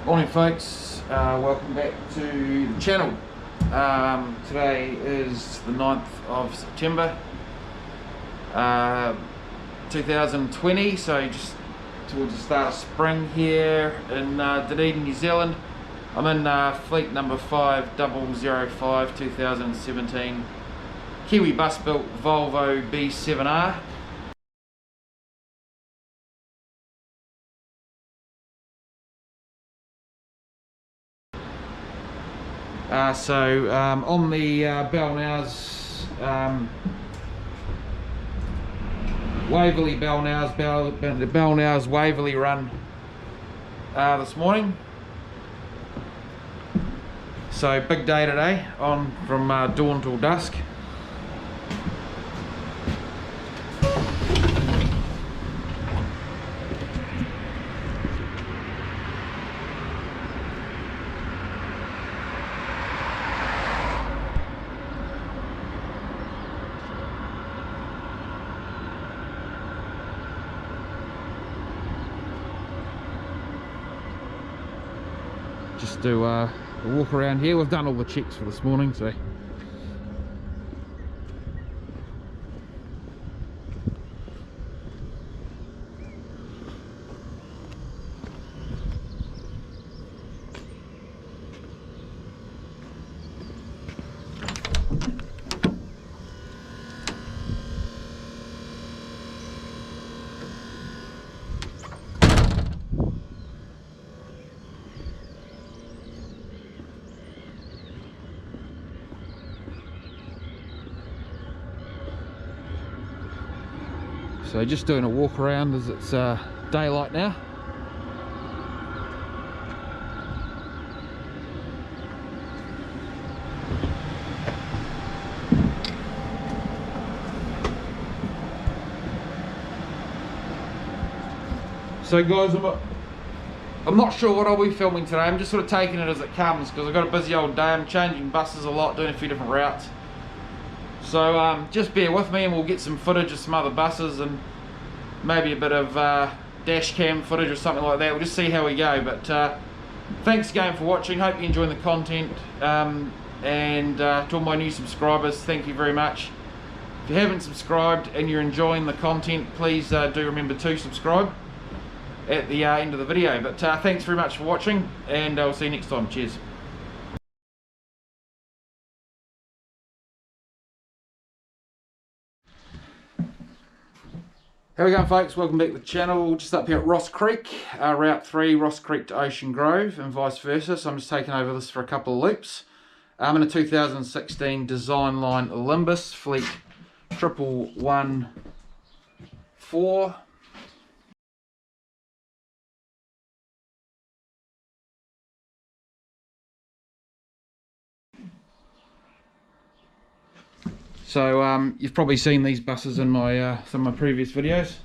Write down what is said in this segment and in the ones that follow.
Morning folks, welcome back to the channel. Today is the 9th of September 2020, so just towards the start of spring here in Dunedin, New Zealand. I'm in fleet number 5005 2017 Kiwi bus built Volvo B7R. On the Bellnow's Waverley Bellnow's Waverley run this morning. So big day today, on from dawn till dusk. Just do a walk around here. We've done all the checks for this morning, so just doing a walk around as it's daylight now. So guys, I'm not sure what I'll be filming today. I'm just sort of taking it as it comes because I've got a busy old day. I'm changing buses a lot, doing a few different routes. So just bear with me and we'll get some footage of some other buses and maybe a bit of dash cam footage or something like that. We'll just see how we go. But thanks again for watching. Hope you're enjoying the content. And to all my new subscribers, thank you very much. If you haven't subscribed and you're enjoying the content, please do remember to subscribe at the end of the video. But thanks very much for watching, and I'll see you next time. Cheers. How we going folks, welcome back to the channel. Just up here at Ross Creek, Route 3, Ross Creek to Ocean Grove and vice versa. So I'm just taking over this for a couple of loops. I'm in a 2016 Designline Olymbus Fleet 1114. So you've probably seen these buses in my some of my previous videos.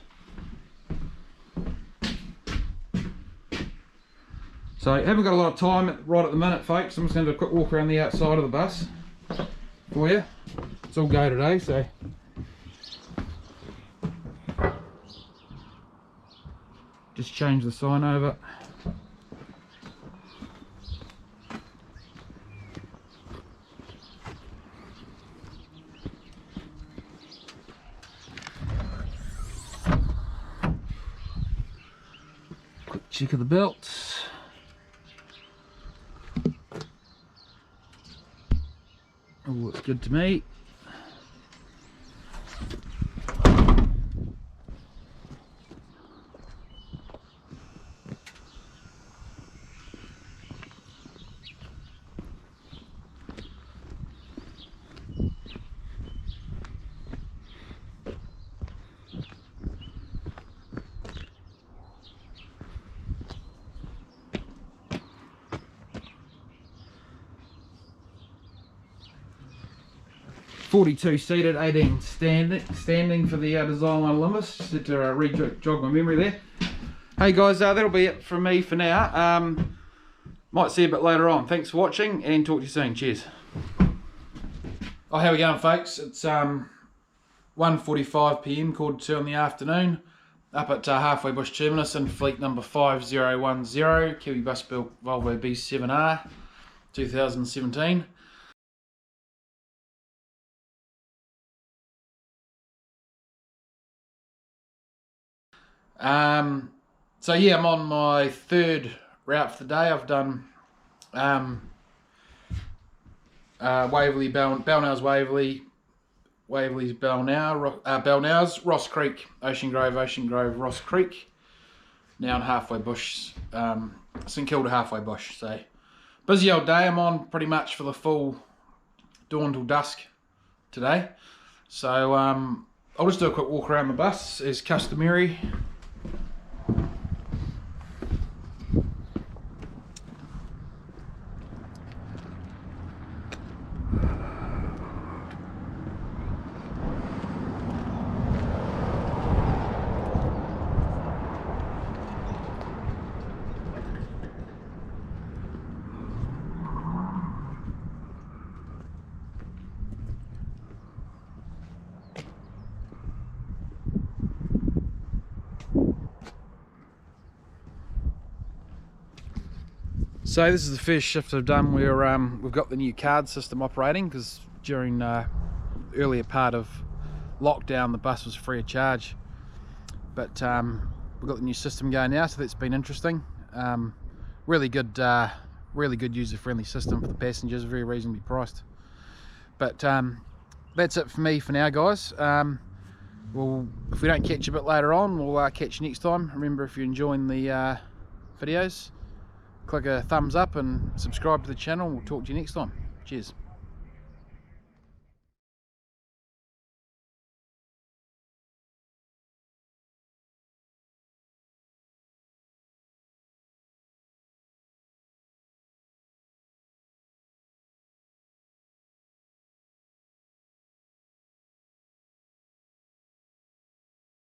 So I haven't got a lot of time right at the minute folks. I'm just going to do a quick walk around the outside of the bus for you. It's all go today, so just change the sign over. Check of the belts. All looks good to me. .42 seated, 18 standing for the Designline Olymbus. Just to re-jog my memory there. Hey guys, that'll be it from me for now. Might see you a bit later on. Thanks for watching and talk to you soon. Cheers. Oh, how we going folks? It's 1:45 PM, quarter to 2 in the afternoon. up at Halfway Bush Terminus in fleet number 5010, Kiwi bus built Volvo B7R 2017. So yeah, I'm on my third route for the day. I've done Waverley, Belnow's Waverley, Waverley's Belnow's, Ross Creek, Ocean Grove, Ross Creek. Now in Halfway Bush, St Kilda Halfway Bush. So busy old day. I'm on pretty much for the full dawn till dusk today. So I'll just do a quick walk around the bus as customary. So this is the first shift I've done where we've got the new card system operating, because during the earlier part of lockdown the bus was free of charge, but we've got the new system going now, so that's been interesting. Really good user-friendly system for the passengers, very reasonably priced. But that's it for me for now, guys. Well, if we don't catch you a bit later on, we'll catch you next time. Remember, if you're enjoying the videos, click a thumbs up and subscribe to the channel. We'll talk to you next time. Cheers.